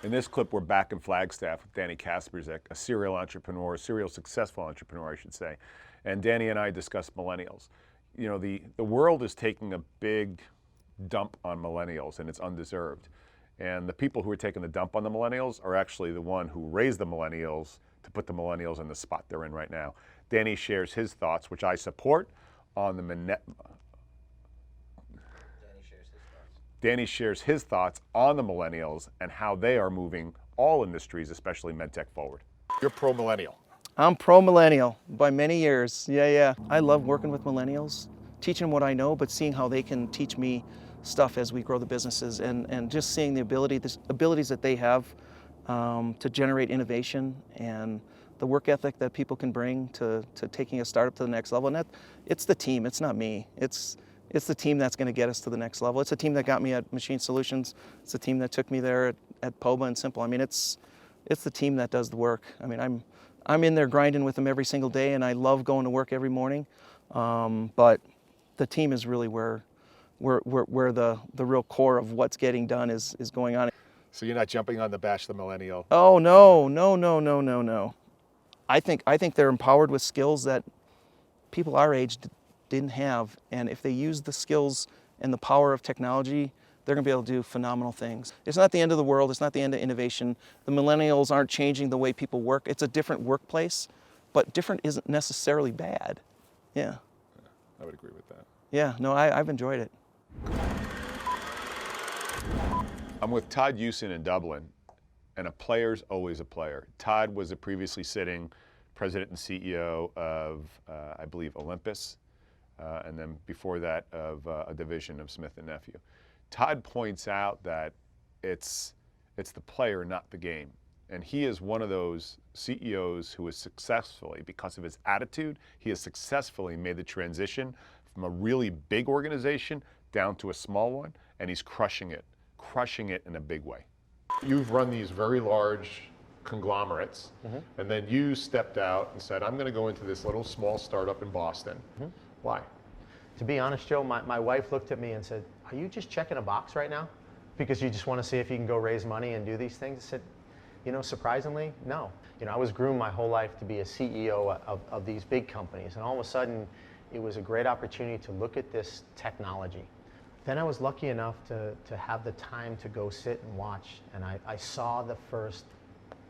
In this clip, we're back in Flagstaff with Danny Kasperzak, a serial entrepreneur, serial successful entrepreneur, I should say. And Danny and I discussed millennials. You know, the world is taking a big dump on millennials, and it's undeserved. And the people who are taking the dump on the millennials are actually the one who raised the millennials to put the millennials in the spot they're in right now. Danny shares his thoughts, which I support, on the Danny shares his thoughts on the millennials and how they are moving all industries, especially medtech, forward. You're pro-millennial. I'm pro-millennial by many years. Yeah. I love working with millennials, teaching them what I know, but seeing how they can teach me stuff as we grow the businesses, and just seeing the abilities that they have to generate innovation and the work ethic that people can bring to taking a startup to the next level. And it's the team, it's not me. It's the team that's going to get us to the next level. It's the team that got me at Machine Solutions. It's the team that took me there at POBA and Simple. I mean, it's the team that does the work. I mean, I'm in there grinding with them every single day, and I love going to work every morning. But the team is really where the real core of what's getting done is going on. So you're not jumping on the bash the millennial? Oh no. I think they're empowered with skills that people our age didn't have, and if they use the skills and the power of technology, they're going to be able to do phenomenal things. It's not the end of the world. It's not the end of innovation. The millennials aren't changing the way people work. It's a different workplace, but different isn't necessarily bad. Yeah. I would agree with that. Yeah, no, I've enjoyed it. I'm with Todd Hewson in Dublin, and a player's always a player. Todd was a previously sitting president and CEO of, I believe, Olympus, and then before that of a division of Smith & Nephew. Todd points out that it's the player, not the game. And he is one of those CEOs who has successfully, because of his attitude, he has successfully made the transition from a really big organization down to a small one, and he's crushing it in a big way. You've run these very large conglomerates, and then you stepped out and said, I'm going to go into this little small startup in Boston. Why? To be honest, Joe, my wife looked at me and said, are you just checking a box right now? Because you just want to see if you can go raise money and do these things? I said, you know, surprisingly, no. You know, I was groomed my whole life to be a CEO of these big companies, and all of a sudden, it was a great opportunity to look at this technology. Then I was lucky enough to have the time to go sit and watch, and I saw the first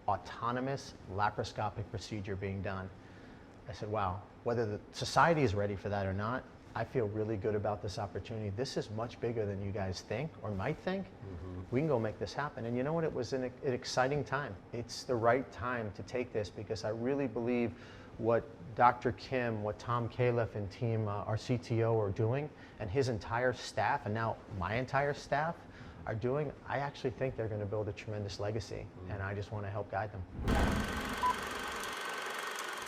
autonomous laparoscopic procedure being done. I said, wow, whether the society is ready for that or not, I feel really good about this opportunity. This is much bigger than you guys think or might think. We can go make this happen. And you know what? It was an exciting time. It's the right time to take this, because I really believe what Dr. Kim, what Tom Califf and team, our CTO, are doing, and his entire staff, and now my entire staff, are doing, I actually think they're going to build a tremendous legacy, and I just want to help guide them.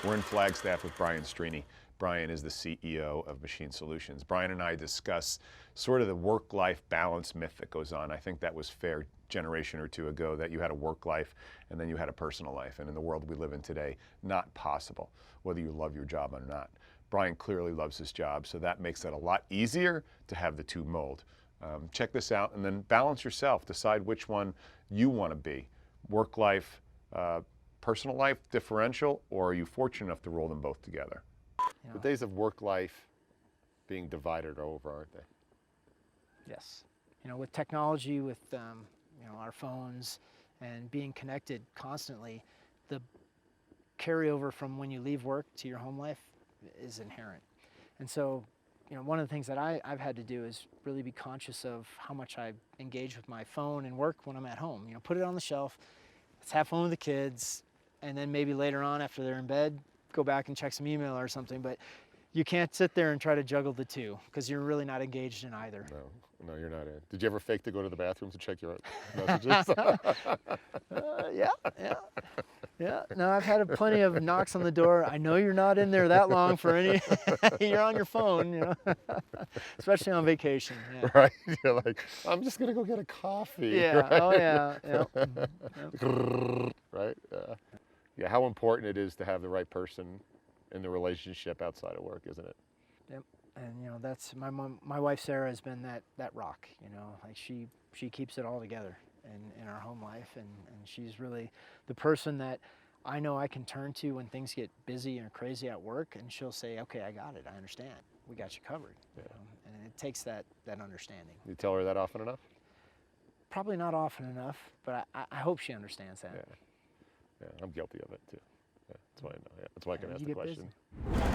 We're in Flagstaff with Brian Strini. Brian is the CEO of Machine Solutions. Brian and I discuss sort of the work-life balance myth that goes on. I think that was fair generation or two ago, that you had a work life and then you had a personal life. And in the world we live in today, not possible, whether you love your job or not. Brian clearly loves his job, so that makes it a lot easier to have the two mold. Check this out and then balance yourself. Decide which one you want to be. Work life, personal life, differential, or are you fortunate enough to roll them both together? The days of work life being divided are over, aren't they? Yes. You know, with technology, with you know, our phones and being connected constantly, the carryover from when you leave work to your home life is inherent. And so, you know, one of the things that I've had to do is really be conscious of how much I engage with my phone and work when I'm at home. You know, put it on the shelf, let's have fun with the kids, and then maybe later on after they're in bed, go back and check some email or something. But you can't sit there and try to juggle the two, because you're really not engaged in either. No, you're not in. Did you ever fake to go to the bathroom to check your messages? Yeah. No, I've had plenty of knocks on the door. I know you're not in there that long for any. You're on your phone, you know, especially on vacation. Yeah. Right? You're like, I'm just gonna go get a coffee. Yeah. Right? Oh yeah. Right? Yeah. How important it is to have the right person in the relationship outside of work, isn't it? Yep. And you know, that's my mom. My wife Sarah has been that rock. You know, like she keeps it all together. in our home life, and she's really the person that I know I can turn to when things get busy or crazy at work, and she'll say, okay, I got it, I understand, we got you covered. Yeah. And it takes that understanding. You tell her that often enough? Probably not often enough, but I hope she understands that. Yeah. Yeah, I'm guilty of it too. Yeah, that's why I know. Yeah, that's why I can Yeah, ask you the get question. busy.